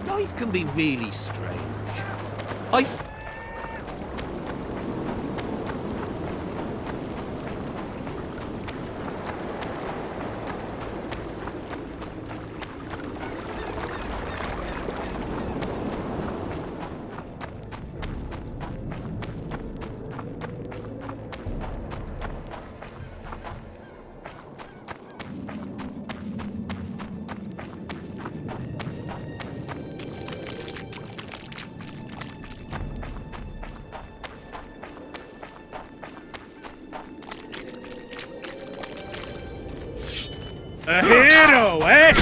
Life can be really strange. I A hero, eh?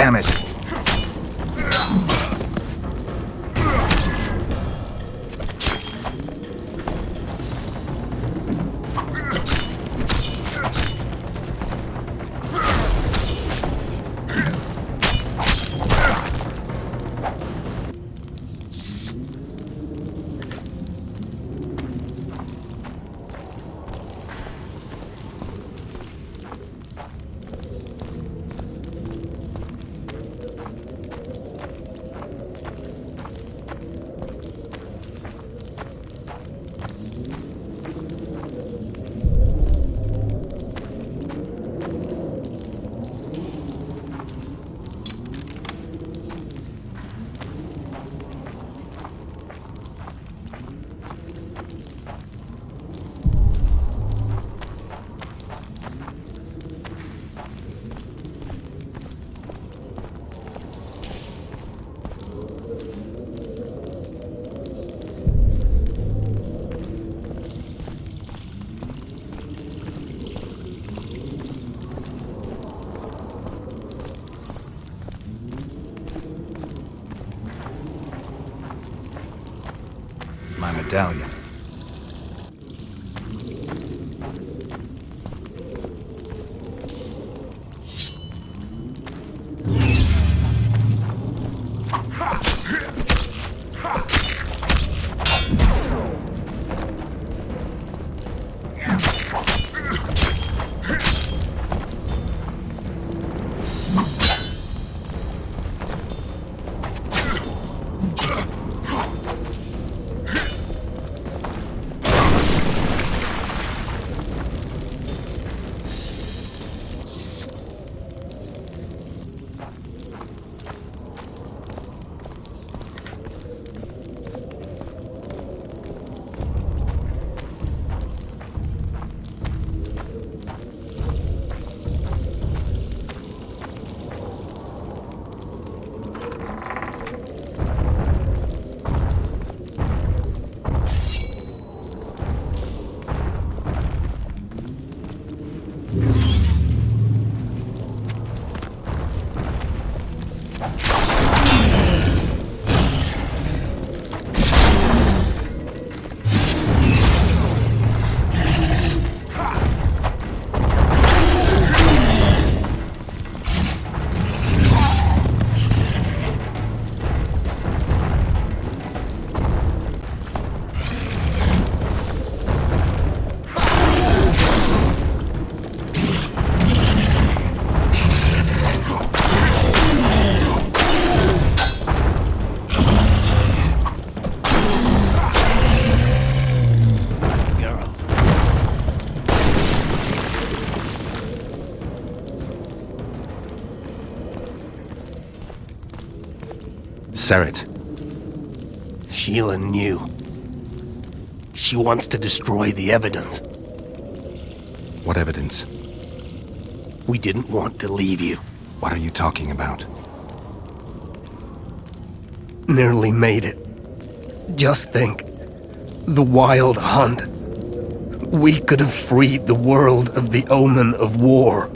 Damn it! My medallion. Seret. Sheila knew. She wants to destroy the evidence. What evidence? We didn't want to leave you. What are you talking about? Nearly made it. Just think. The Wild Hunt. We could have freed the world of the omen of war.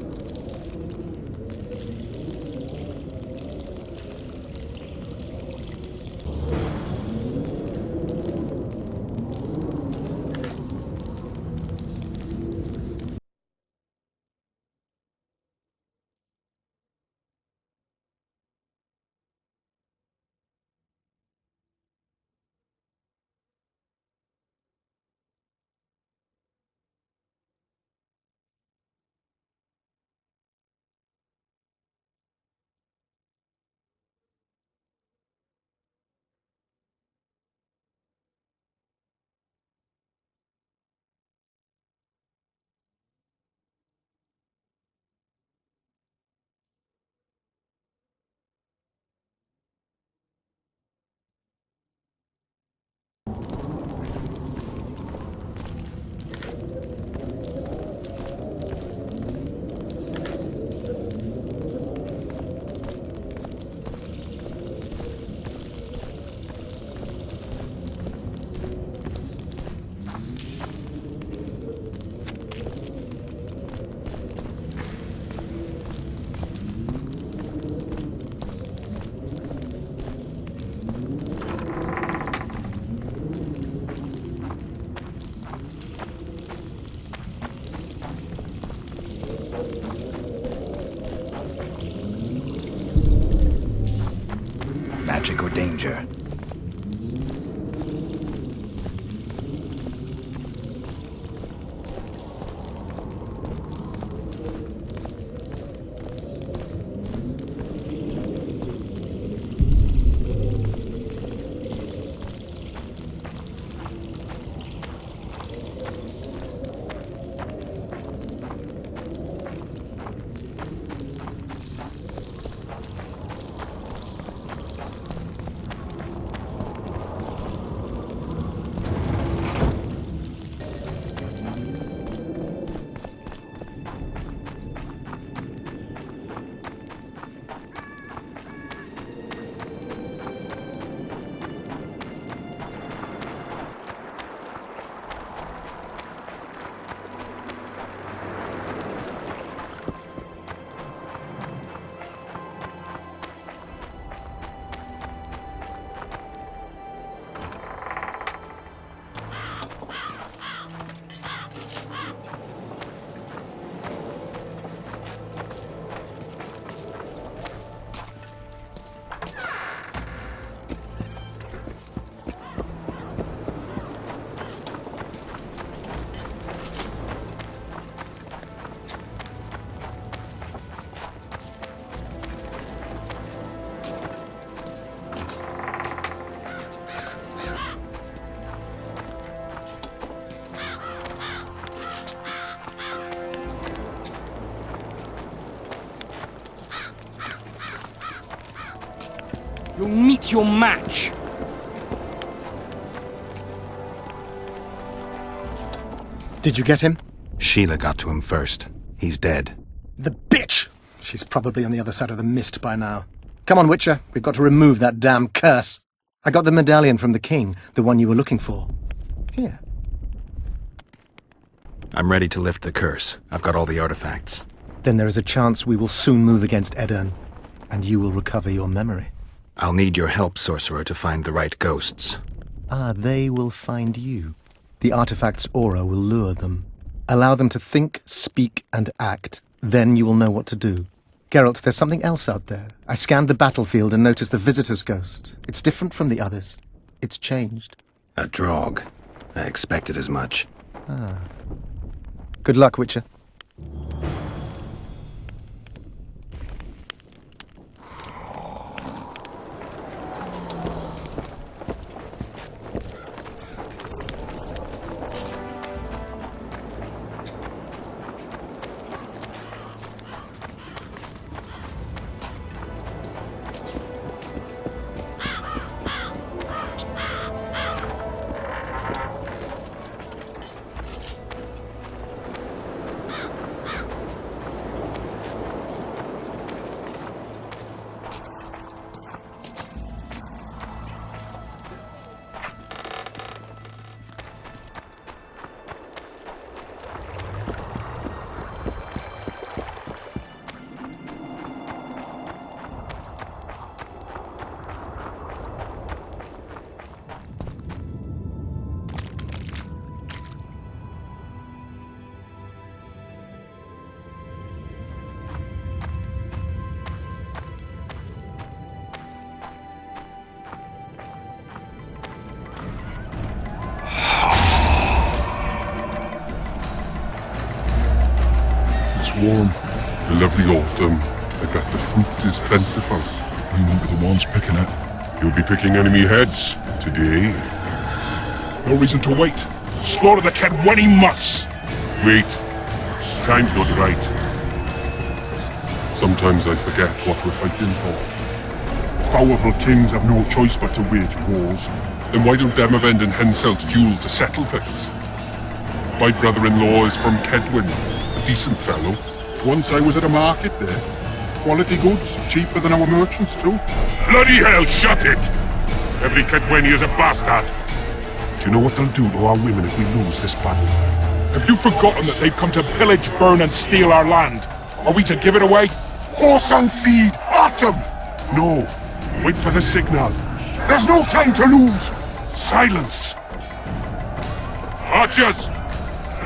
Magic or danger? You'll meet your match! Did you get him? Sheila got to him first. He's dead. The bitch! She's probably on the other side of the mist by now. Come on, Witcher. We've got to remove that damn curse. I got the medallion from the king, the one you were looking for. Here. I'm ready to lift the curse. I've got all the artifacts. Then there is a chance we will soon move against Edirn, and you will recover your memory. I'll need your help, sorcerer, to find the right ghosts. Ah, they will find you. The artifact's aura will lure them. Allow them to think, speak, and act. Then you will know what to do. Geralt, there's something else out there. I scanned the battlefield and noticed the visitor's ghost. It's different from the others. It's changed. A drog. I expected as much. Good luck, Witcher. Warm, a lovely autumn. I bet the fruit is plentiful. You won't be the ones picking it. You'll be picking enemy heads today. No reason to wait. Slaughter the kid when he must. Wait, time's not right. Sometimes I forget what we're fighting for. Powerful kings have no choice but to wage wars. Then why don't Demavend and Henselt duel to settle things? My brother-in-law is from Kedwin, a decent fellow. Once I was at a market there. Quality goods, cheaper than our merchants too. Bloody hell, shut it! Every Kedweni is a bastard. Do you know what they'll do to our women if we lose this battle? Have you forgotten that they've come to pillage, burn and steal our land? Are we to give it away? Horse and seed, at 'em! No, wait for the signal. There's no time to lose! Silence! Archers,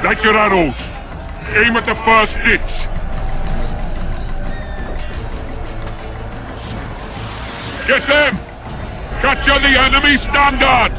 light your arrows. Aim at the first ditch. Get them! Capture the enemy standard!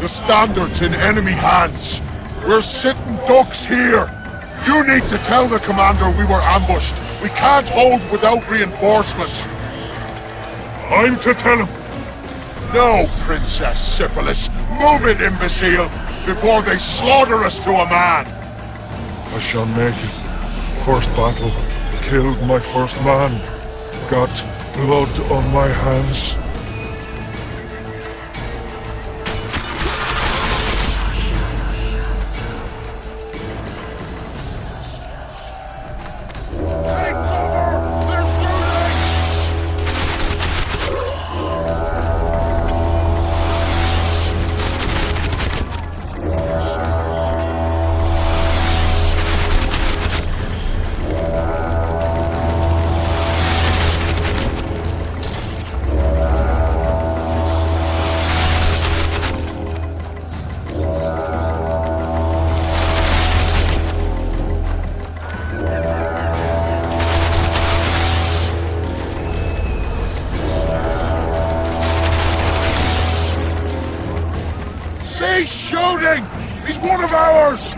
The standard's in enemy hands. We're sitting ducks here. You need to tell the commander we were ambushed. We can't hold without reinforcements. I'm to tell him. No, Princess Syphilis. Move it, imbecile, before they slaughter us to a man. I shall make it. First battle. Killed my first man. Got blood on my hands. He's shooting! He's one of ours!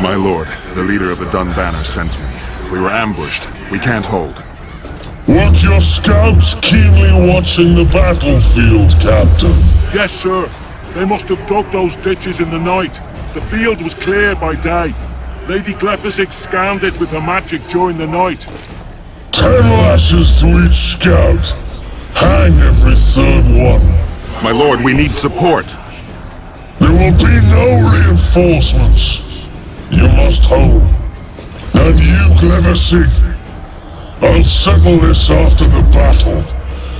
My lord, the leader of the Dun Banner sent me. We were ambushed. We can't hold. Weren't your scouts keenly watching the battlefield, Captain? Yes, sir. They must have dug those ditches in the night. The field was clear by day. Lady Glephisic scanned it with her magic during the night. 10 lashes to each scout. Hang every third one. My lord, we need support. There will be no reinforcements. You must hold. And you, Glephisic, I'll settle this after the battle.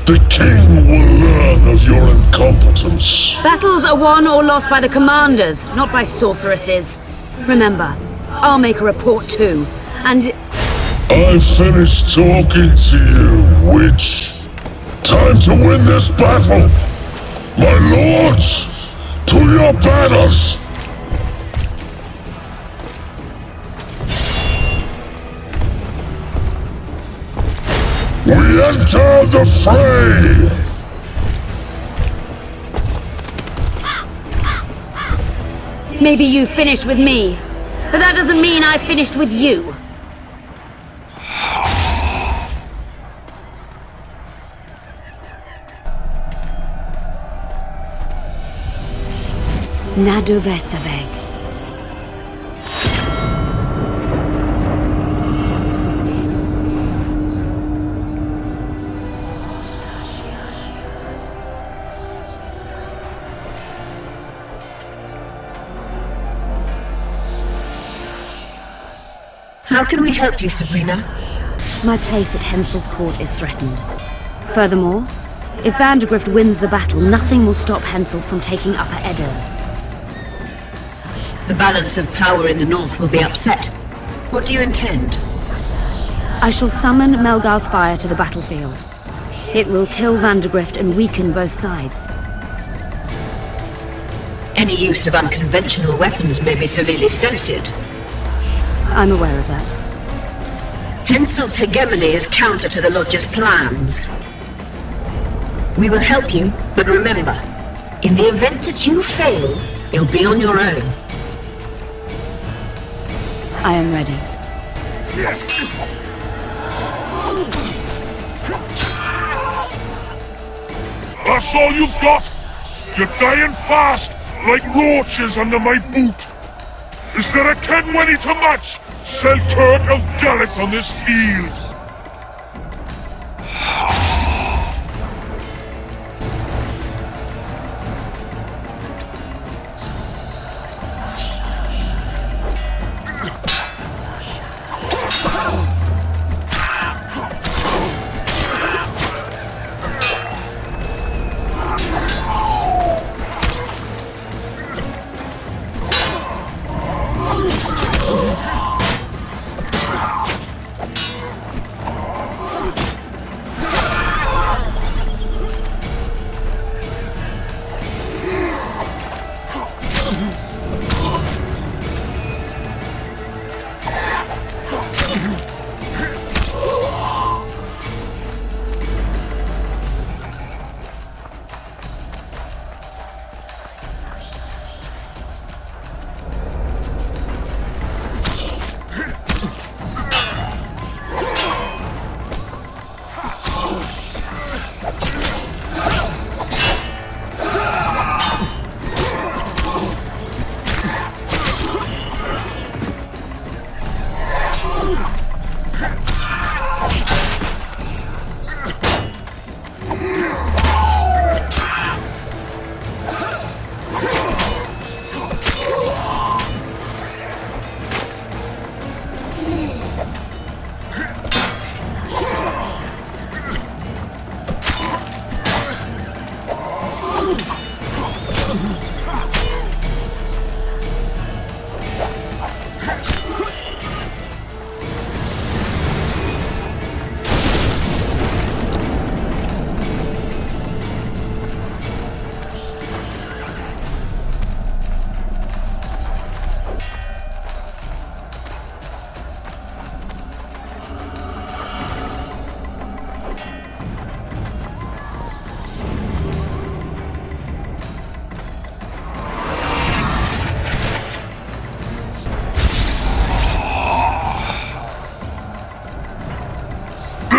The king will learn of your incompetence. Battles are won or lost by the commanders, not by sorceresses. Remember, I'll make a report too, and... I've finished talking to you, witch. Time to win this battle. My lords, to your banners. We enter the fray! Maybe you finished with me, but that doesn't mean I finished with you. Nadovesaveg. How can we help you, Sabrina? My place at Hensel's court is threatened. Furthermore, if Vandergrift wins the battle, nothing will stop Hensel from taking Upper Edo. The balance of power in the north will be upset. What do you intend? I shall summon Melgar's fire to the battlefield. It will kill Vandergrift and weaken both sides. Any use of unconventional weapons may be severely censored. I'm aware of that. Hensel's hegemony is counter to the Lodge's plans. We will help you, but remember, in the event that you fail, you'll be on your own. I am ready. That's all you've got? You're dying fast, like roaches under my boot. Is there a Kenwenny to match Selkirk of Garrett on this field?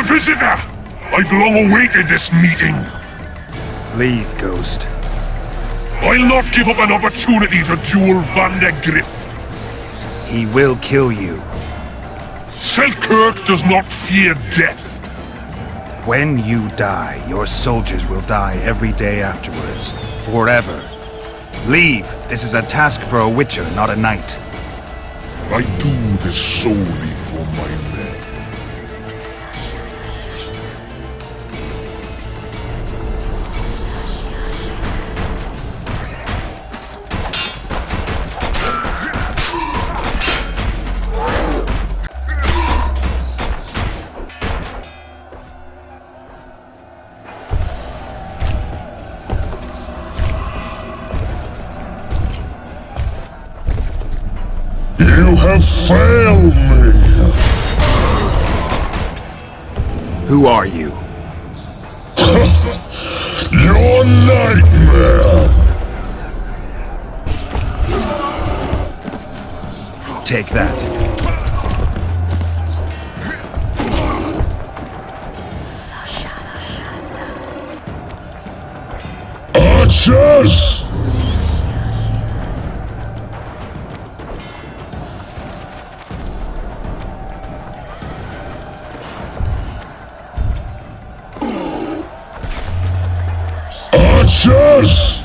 Visitor! I've long awaited this meeting. Leave, Ghost. I'll not give up an opportunity to duel Van der Grift. He will kill you. Selkirk does not fear death. When you die, your soldiers will die every day afterwards. Forever. Leave. This is a task for a witcher, not a knight. I do this solely for my men. You have failed me! Who are you? Your nightmare! Take that. Archers! Archers!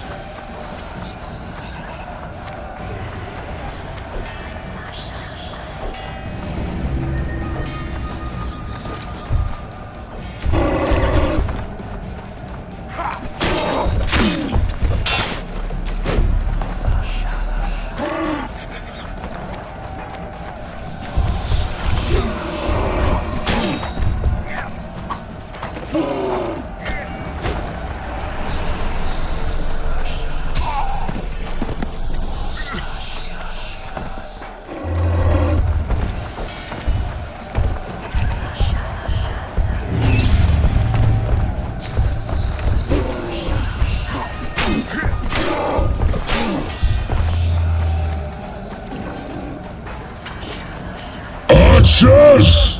Archers!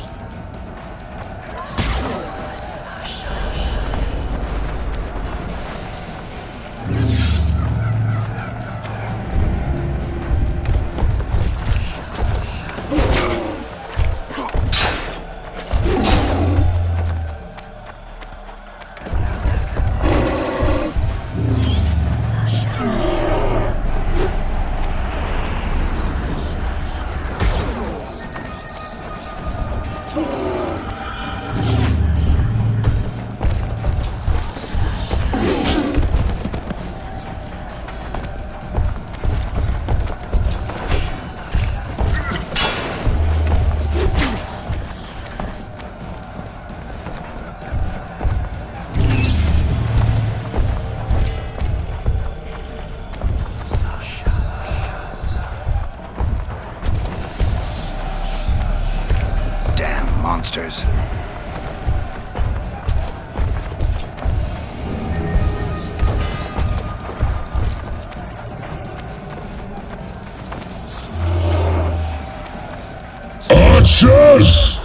numerosas. Archers!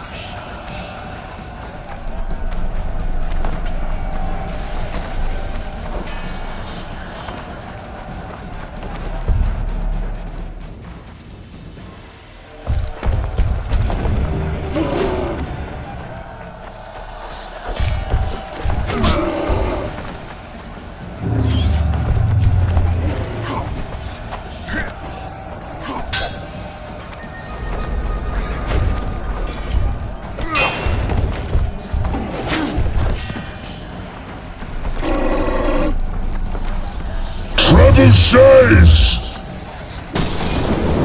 Trebuchets!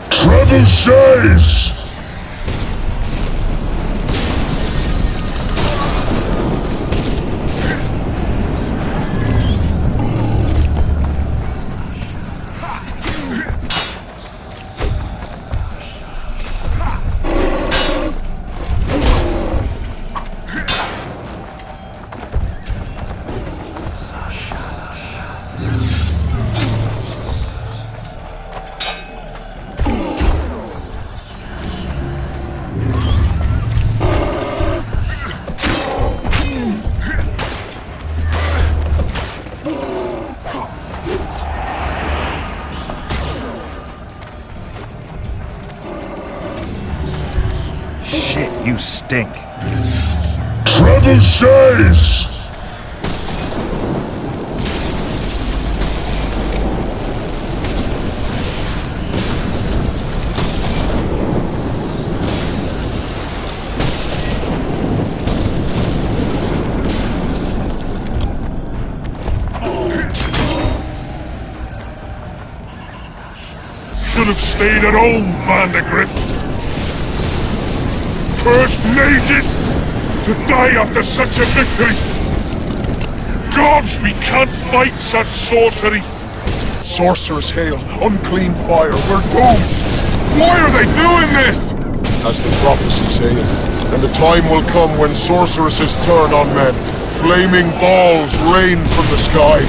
Trebuchets! Shit, you stink. Trebuchets! Should have stayed at home, Vandergrift. Cursed mages! To die after such a victory! Gods, we can't fight such sorcery! Sorceress hail, unclean fire, we're doomed! Why are they doing this? As the prophecy saith, and the time will come when sorceresses turn on men. Flaming balls rain from the sky,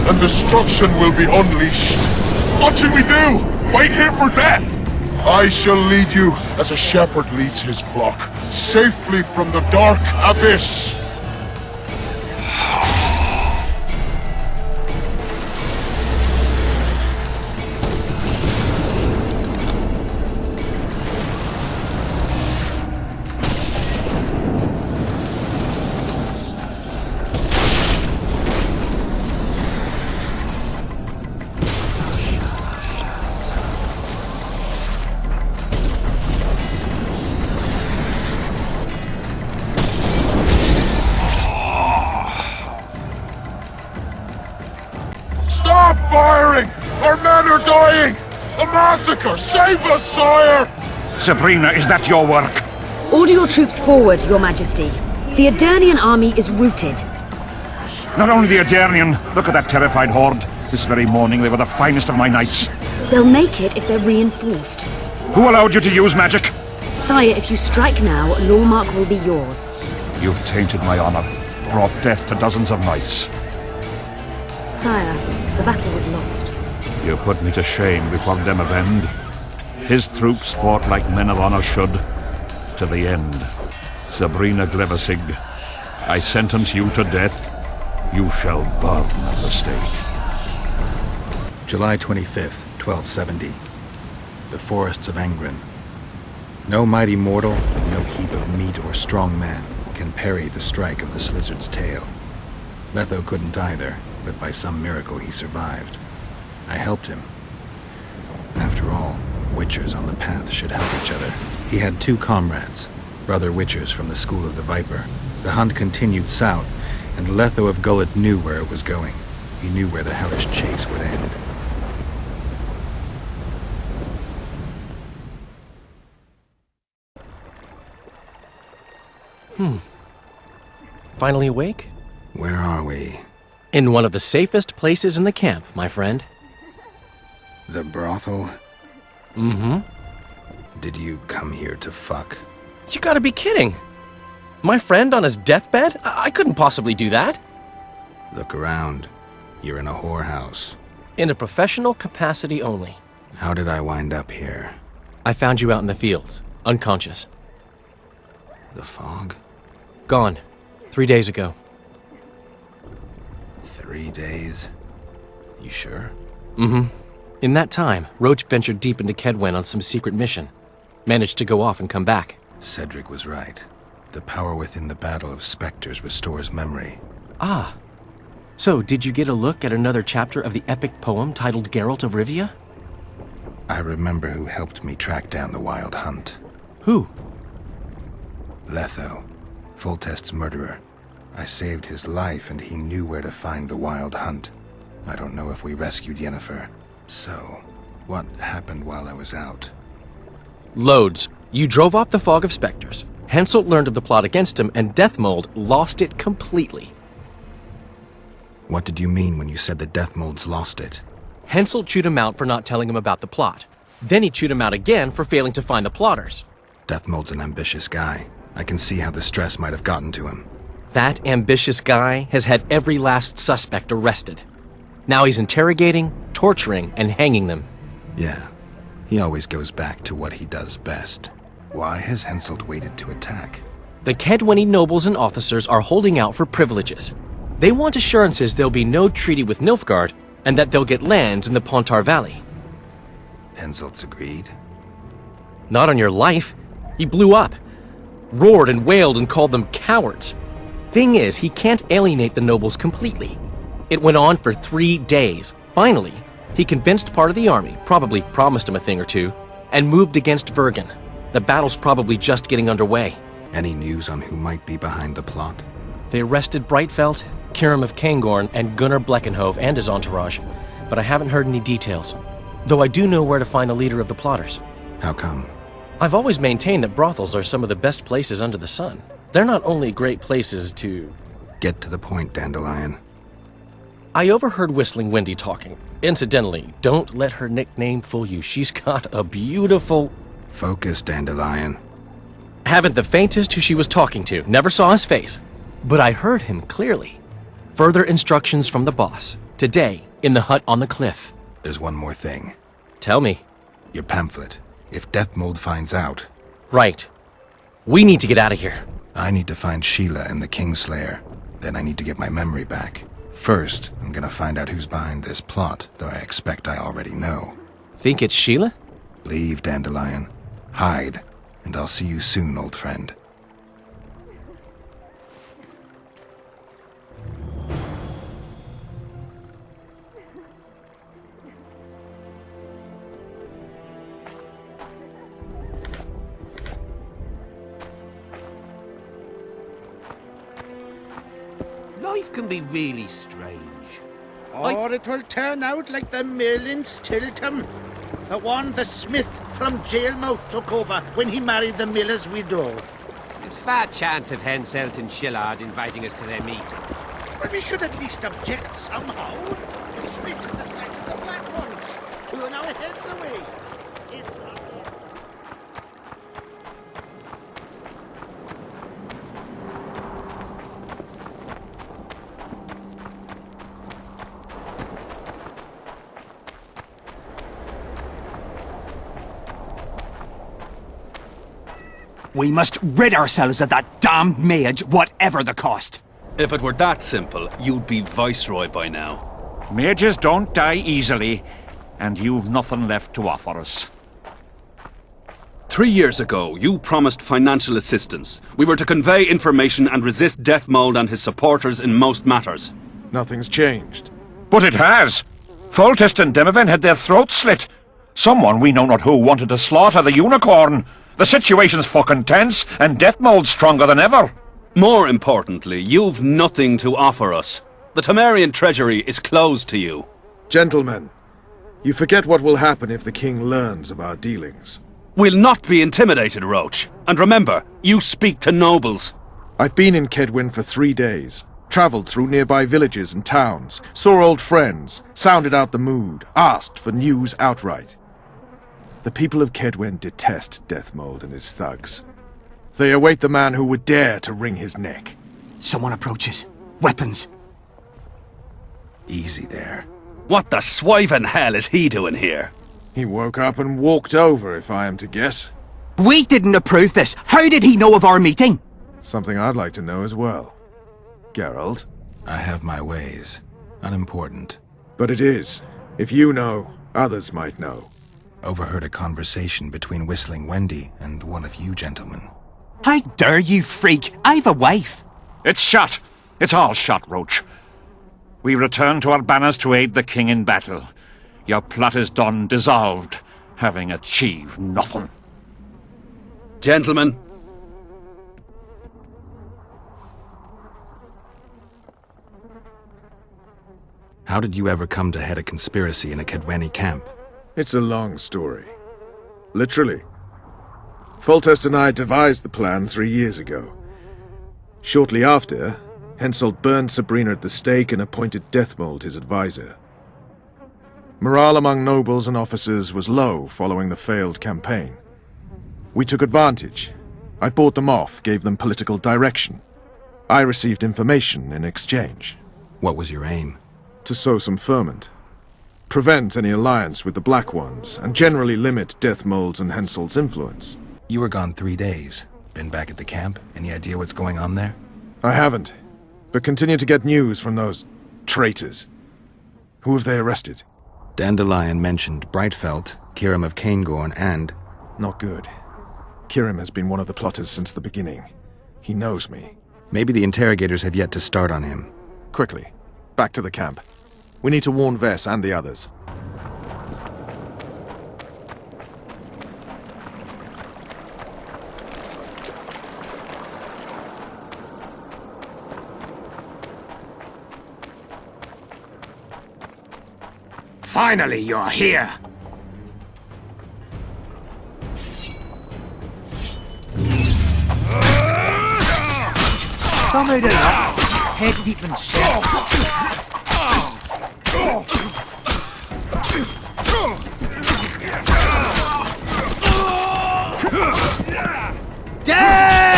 and destruction will be unleashed. What should we do? Wait here for death? I shall lead you as a shepherd leads his flock, safely from the dark abyss. Stop firing! Our men are dying! A massacre! Save us, sire! Sabrina, is that your work? Order your troops forward, Your Majesty. The Aedirnian army is routed. Not only the Aedirnian, look at that terrified horde. This very morning they were the finest of my knights. They'll make it if they're reinforced. Who allowed you to use magic? Sire, if you strike now, Lawmark will be yours. You've tainted my honor, brought death to dozens of knights. Sire, the battle was lost. You put me to shame before them of end. His troops fought like men of honor should, to the end. Sabrina Glevesig, I sentence you to death. You shall burn at the stake. July 25th, 1270. The forests of Angren. No mighty mortal, no heap of meat or strong man can parry the strike of the Slizzard's tail. Letho couldn't either, but by some miracle he survived. I helped him. After all, Witchers on the path should help each other. He had two comrades, brother Witchers from the School of the Viper. The hunt continued south, and Letho of Gullet knew where it was going. He knew where the hellish chase would end. Finally awake? Where are we? In one of the safest places in the camp, my friend. The brothel? Mm-hmm. Did you come here to fuck? You gotta be kidding! My friend on his deathbed? I couldn't possibly do that. Look around. You're in a whorehouse. In a professional capacity only. How did I wind up here? I found you out in the fields, unconscious. The fog? Gone. 3 days ago. 3 days? You sure? Mm-hmm. In that time, Roche ventured deep into Kedwen on some secret mission. Managed to go off and come back. Cedric was right. The power within the battle of specters restores memory. Ah. So, did you get a look at another chapter of the epic poem titled Geralt of Rivia? I remember who helped me track down the Wild Hunt. Who? Letho, Foltest's murderer. I saved his life and he knew where to find the Wild Hunt. I don't know if we rescued Yennefer. So, what happened while I was out? Loads. You drove off the fog of specters. Henselt learned of the plot against him, and Deathmold lost it completely. What did you mean when you said the Deathmolds lost it? Henselt chewed him out for not telling him about the plot. Then he chewed him out again for failing to find the plotters. Deathmold's an ambitious guy. I can see how the stress might have gotten to him. That ambitious guy has had every last suspect arrested. Now he's interrogating, torturing, and hanging them. Yeah, he always goes back to what he does best. Why has Henselt waited to attack? The Kedweni nobles and officers are holding out for privileges. They want assurances there'll be no treaty with Nilfgaard, and that they'll get lands in the Pontar Valley. Henselt's agreed? Not on your life. He blew up. Roared and wailed and called them cowards. Thing is, he can't alienate the nobles completely. It went on for 3 days. Finally, he convinced part of the army, probably promised him a thing or two, and moved against Vergen. The battle's probably just getting underway. Any news on who might be behind the plot? They arrested Breitfeld, Kirim of Kangorn, and Gunnar Bleckenhove and his entourage, but I haven't heard any details. Though I do know where to find the leader of the plotters. How come? I've always maintained that brothels are some of the best places under the sun. They're not only great places to... Get to the point, Dandelion. I overheard Whistling Wendy talking. Incidentally, don't let her nickname fool you. She's got a beautiful... Focus, Dandelion. Haven't the faintest who she was talking to. Never saw his face. But I heard him clearly. Further instructions from the boss. Today, in the hut on the cliff. There's one more thing. Tell me. Your pamphlet. If Deathmold finds out... Right. We need to get out of here. I need to find Sheila and the Kingslayer. Then I need to get my memory back. First, I'm gonna find out who's behind this plot, though I expect I already know. Think it's Sheila? Leave, Dandelion. Hide, and I'll see you soon, old friend. Life can be really strange. Or it will turn out like the mill in Stilton. The one the smith from Jailmouth took over when he married the miller's widow. There's fair chance of Henselt and Shillard inviting us to their meeting. Well, we should at least object somehow. Spit at the sight of the black ones. Turn our heads away. We must rid ourselves of that damned mage, whatever the cost. If it were that simple, you'd be Viceroy by now. Mages don't die easily, and you've nothing left to offer us. 3 years ago, you promised financial assistance. We were to convey information and resist Deathmold and his supporters in most matters. Nothing's changed. But it has! Foltest and Demoven had their throats slit. Someone, we know not who, wanted to slaughter the unicorn. The situation's fucking tense, and Deathmold's stronger than ever. More importantly, you've nothing to offer us. The Temerian treasury is closed to you. Gentlemen, you forget what will happen if the king learns of our dealings. We'll not be intimidated, Roche. And remember, you speak to nobles. I've been in Kedwin for 3 days. Travelled through nearby villages and towns, saw old friends, sounded out the mood, asked for news outright. The people of Kedwin detest Deathmold and his thugs. They await the man who would dare to wring his neck. Someone approaches. Weapons. Easy there. What the swiving hell is he doing here? He woke up and walked over, if I am to guess. We didn't approve this. How did he know of our meeting? Something I'd like to know as well. Geralt? I have my ways. Unimportant. But it is. If you know, others might know. Overheard a conversation between Whistling Wendy and one of you gentlemen. How dare you, freak? I've a wife. It's shut. It's all shut, Roach. We return to our banners to aid the king in battle. Your plot is done, dissolved, having achieved nothing. Gentlemen. How did you ever come to head a conspiracy in a Kedweni camp? It's a long story. Literally. Foltest and I devised the plan 3 years ago. Shortly after, Henselt burned Sabrina at the stake and appointed Deathmold his advisor. Morale among nobles and officers was low following the failed campaign. We took advantage. I bought them off, gave them political direction. I received information in exchange. What was your aim? To sow some ferment. Prevent any alliance with the Black Ones, and generally limit Deathmold's and Henselt's influence. You were gone 3 days. Been back at the camp? Any idea what's going on there? I haven't, but continue to get news from those traitors. Who have they arrested? Dandelion mentioned Brightfelt, Kirim of Caingorn, and... Not good. Kirim has been one of the plotters since the beginning. He knows me. Maybe the interrogators have yet to start on him. Quickly, back to the camp. We need to warn Vess and the others. Finally, you're here! Come out of that. Head deep in shit. Death!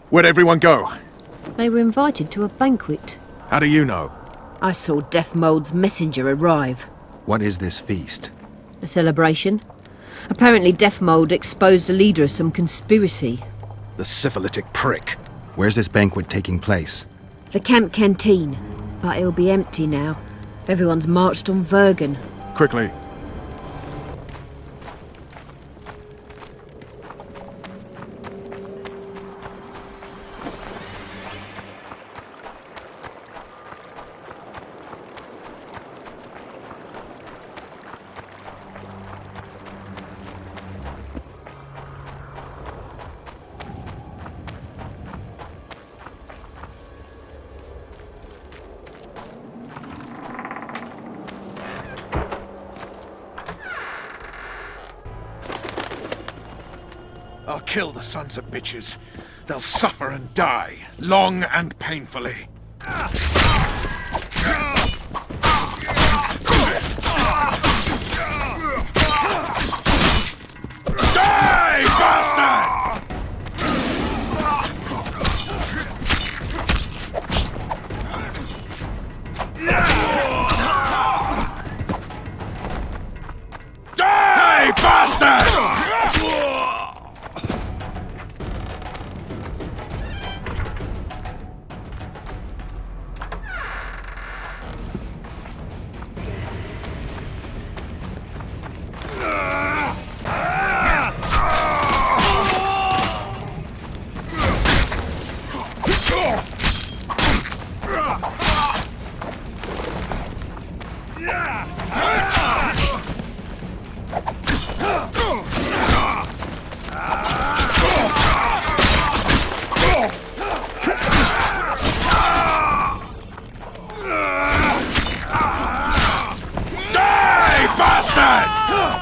Where'd everyone go? They were invited to a banquet. How do you know? I saw Deathmold's messenger arrive. What is this feast? A celebration. Apparently Deathmold exposed the leader of some conspiracy. The syphilitic prick. Where's this banquet taking place? The camp canteen. But it'll be empty now. Everyone's marched on Vergen. Quickly. I'll kill the sons of bitches. They'll suffer and die, long and painfully. Die, bastard! Die, bastard! bastard!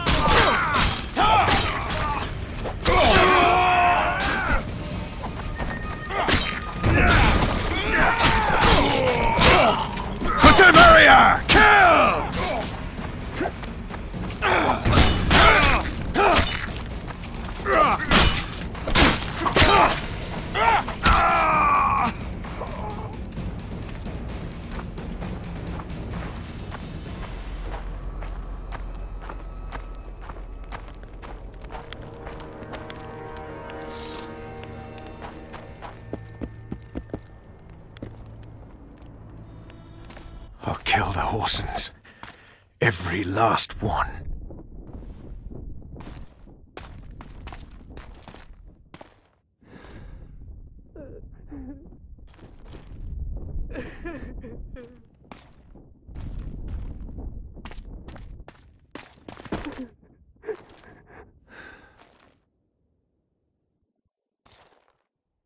Materia! Kill! I'll kill the Horsens. Every last one.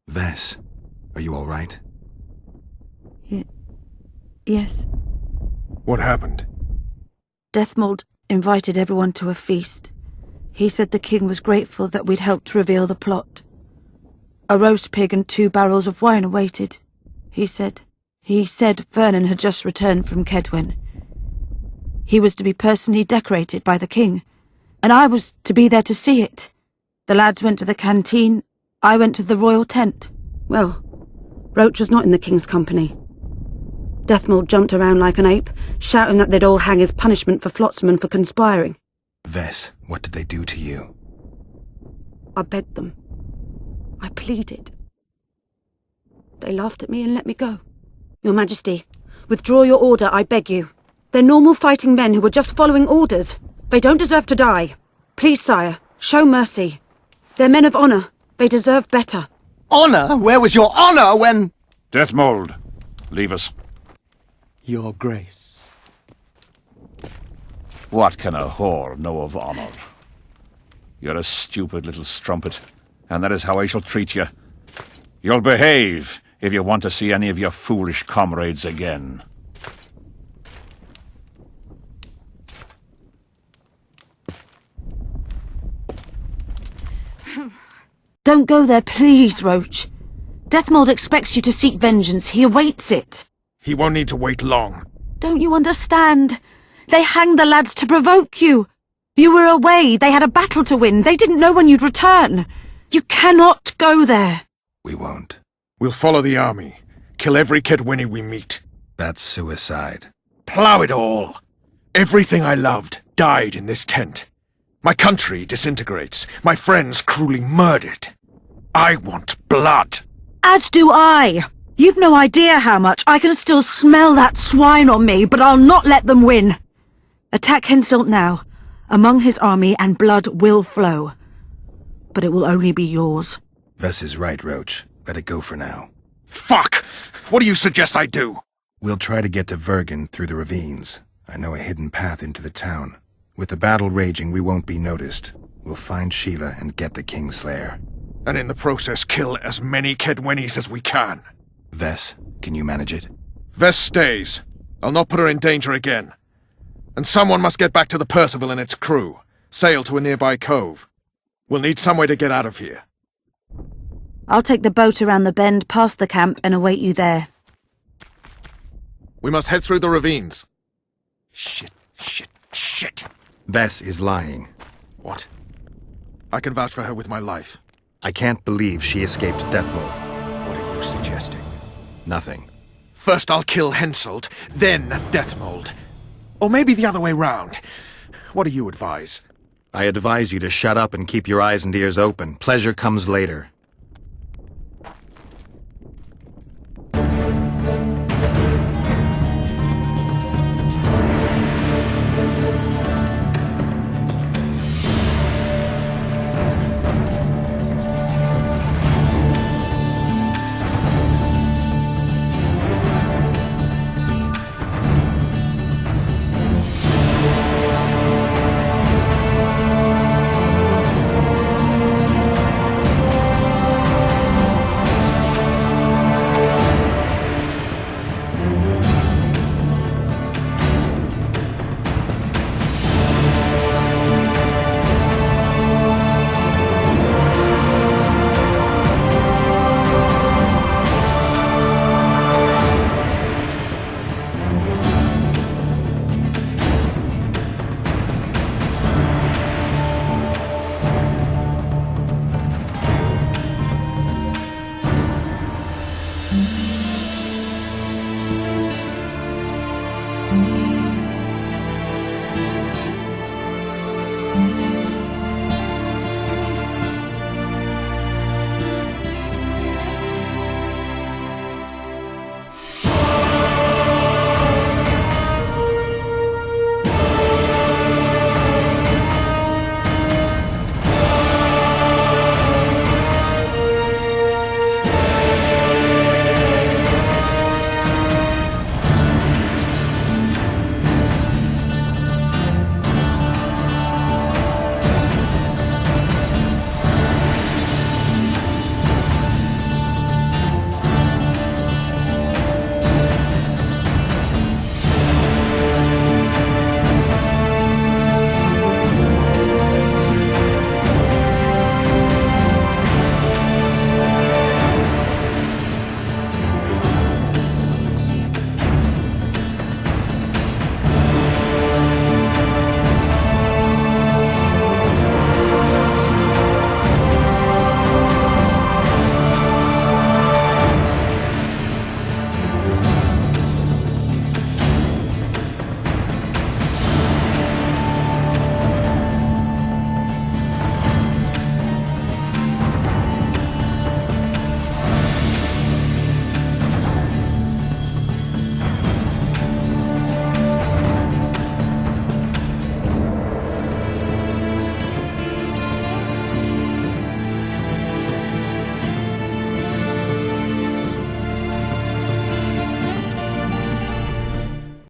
Vess, are you all right? Yes. What happened? Deathmold invited everyone to a feast. He said the king was grateful that we'd helped reveal the plot. A roast pig and 2 barrels of wine awaited, he said. He said Vernon had just returned from Kedwen. He was to be personally decorated by the king, and I was to be there to see it. The lads went to the canteen, I went to the royal tent. Well, Roach was not in the king's company. Deathmold jumped around like an ape, shouting that they'd all hang as punishment for Flotsam for conspiring. Vess, what did they do to you? I begged them. I pleaded. They laughed at me and let me go. Your Majesty, withdraw your order, I beg you. They're normal fighting men who were just following orders. They don't deserve to die. Please, sire, show mercy. They're men of honor. They deserve better. Honor? Where was your honor when... Deathmold, leave us. Your Grace. What can a whore know of honor? You're a stupid little strumpet, and that is how I shall treat you. You'll behave if you want to see any of your foolish comrades again. Don't go there, please, Roach. Deathmold expects you to seek vengeance. He awaits it. He won't need to wait long. Don't you understand? They hanged the lads to provoke you. You were away. They had a battle to win. They didn't know when you'd return. You cannot go there. We won't. We'll follow the army. Kill every Kedwini we meet. That's suicide. Plough it all. Everything I loved died in this tent. My country disintegrates. My friends cruelly murdered. I want blood. As do I. You've no idea how much. I can still smell that swine on me, but I'll not let them win. Attack Henselt now, among his army, and blood will flow. But it will only be yours. Vess is right, Roach. Let it go for now. Fuck! What do you suggest I do? We'll try to get to Vergen through the ravines. I know a hidden path into the town. With the battle raging, we won't be noticed. We'll find Sheila and get the Kingslayer. And in the process kill as many Kedwenis as we can. Vess, can you manage it? Vess stays. I'll not put her in danger again. And someone must get back to the Percival and its crew. Sail to a nearby cove. We'll need some way to get out of here. I'll take the boat around the bend past the camp and await you there. We must head through the ravines. Shit. Vess is lying. What? I can vouch for her with my life. I can't believe she escaped Deathmold. What are you suggesting? Nothing. First I'll kill Henselt, then Deathmold. Or maybe the other way round. What do you advise? I advise you to shut up and keep your eyes and ears open. Pleasure comes later.